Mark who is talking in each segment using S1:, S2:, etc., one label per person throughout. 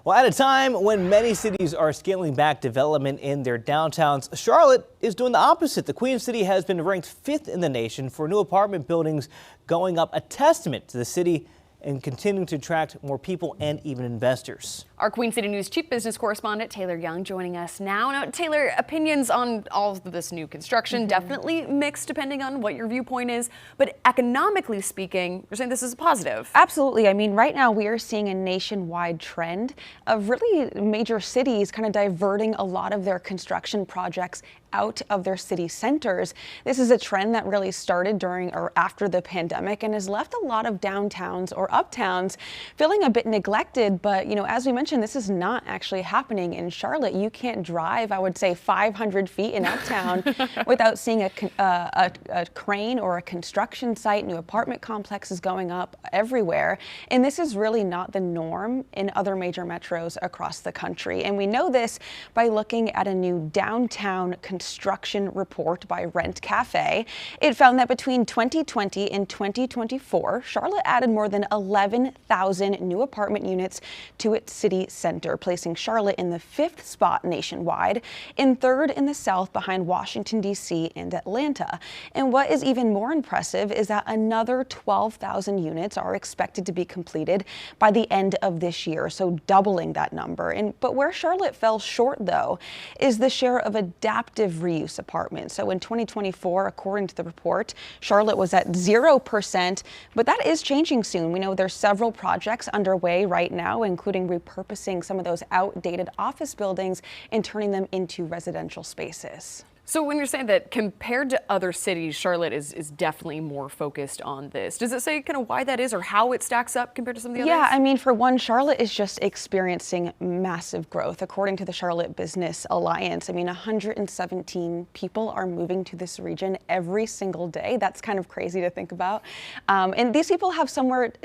S1: Well, at a time when many cities are scaling back development in their downtowns, Charlotte is doing the opposite. The Queen City has been ranked 5th in the nation for new apartment buildings going up, a testament to the city and continuing to attract more people and even investors.
S2: Our Queen City News chief business correspondent Taylor Young joining us now. Now, Taylor, opinions on all of this new construction definitely mixed depending on what your viewpoint is, but economically speaking, you're saying this is a positive.
S3: Absolutely. I mean, right now we are seeing a nationwide trend of really major cities kind of diverting a lot of their construction projects out of their city centers. This is a trend that really started during or after the pandemic and has left a lot of downtowns or uptowns feeling a bit neglected. But, you know, as we mentioned, this is not actually happening in Charlotte. You can't drive, I would say, 500 feet in Uptown without seeing a crane or a construction site. New apartment complexes going up everywhere. And this is really not the norm in other major metros across the country. And we know this by looking at a new downtown construction report by Rent Cafe. It found that between 2020 and 2024, Charlotte added more than 11,000 new apartment units to its city center, placing Charlotte in the 5th spot nationwide and 3rd in the South behind Washington, D.C. and Atlanta. And what is even more impressive is that another 12,000 units are expected to be completed by the end of this year, so doubling that number. But where Charlotte fell short, though, is the share of adaptive reuse apartments. So in 2024, according to the report, Charlotte was at 0%, but that is changing soon. We know there's several projects underway right now, including repurposing some of those outdated office buildings and turning them into residential spaces.
S2: So when you're saying that compared to other cities, Charlotte is definitely more focused on this, does it say kind of why that is or how it stacks up compared to some of the others?
S3: Yeah, I mean, for one, Charlotte is just experiencing massive growth. According to the Charlotte Business Alliance, I mean, 117 people are moving to this region every single day. That's kind of crazy to think about. And these people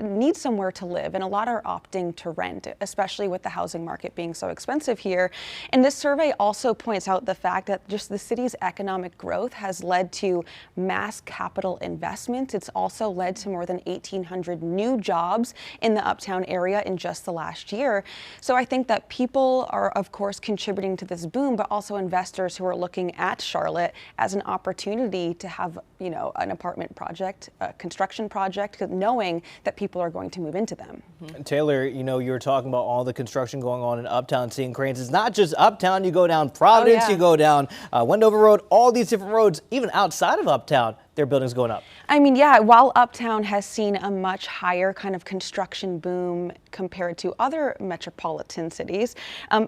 S3: need somewhere to live, and a lot are opting to rent, especially with the housing market being so expensive here. And this survey also points out the fact that just the city's economic growth has led to mass capital investments. It's also led to more than 1,800 new jobs in the Uptown area in just the last year. So I think that people are, of course, contributing to this boom, but also investors who are looking at Charlotte as an opportunity to have, you know, an apartment project, a construction project, knowing that people are going to move into them.
S1: Taylor, you know, you were talking about all the construction going on in Uptown, seeing cranes. It's not just Uptown. You go down Providence, you go down Wendover Road, all these different roads, even outside of Uptown, their buildings going up.
S3: I mean, yeah, while Uptown has seen a much higher kind of construction boom compared to other metropolitan cities,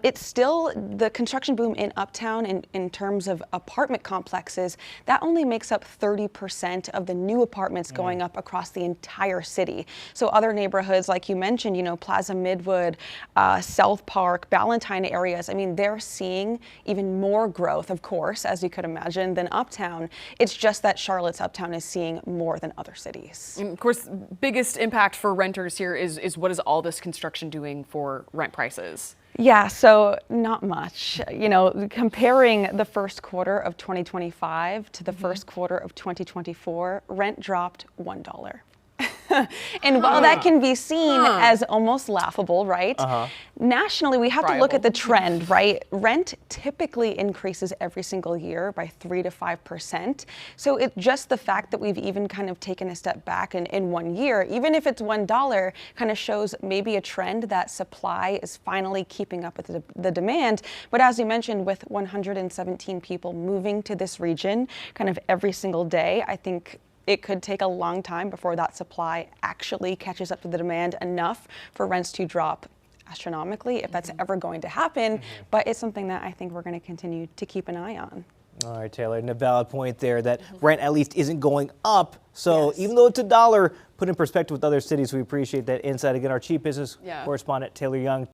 S3: it's still the construction boom in Uptown in terms of apartment complexes, that only makes up 30% of the new apartments going up across the entire city. So other neighborhoods, like you mentioned, you know, Plaza Midwood, South Park, Ballantyne areas, I mean, they're seeing even more growth, of course, as you could imagine, than Uptown. It's just that Charlotte's Uptown is seeing more than other cities.
S2: And of course, biggest impact for renters here is what is all this construction doing for rent prices?
S3: Yeah, so not much. You know, comparing the first quarter of 2025 to the first quarter of 2024, rent dropped $1. And while that can be seen as almost laughable, right? Nationally, we have to look at the trend, right? Rent typically increases every single year by 3 to 5%. So it's just the fact that we've even kind of taken a step back in 1 year, even if it's $1, kind of shows maybe a trend that supply is finally keeping up with the demand. But as you mentioned, with 117 people moving to this region kind of every single day, I think it could take a long time before that supply actually catches up to the demand enough for rents to drop astronomically, if that's ever going to happen. But it's something that I think we're going to continue to keep an eye on.
S1: All right, Taylor, and a valid point there that rent at least isn't going up. So even though it's $1, put in perspective with other cities, we appreciate that insight. Again, our chief business correspondent, Taylor Young.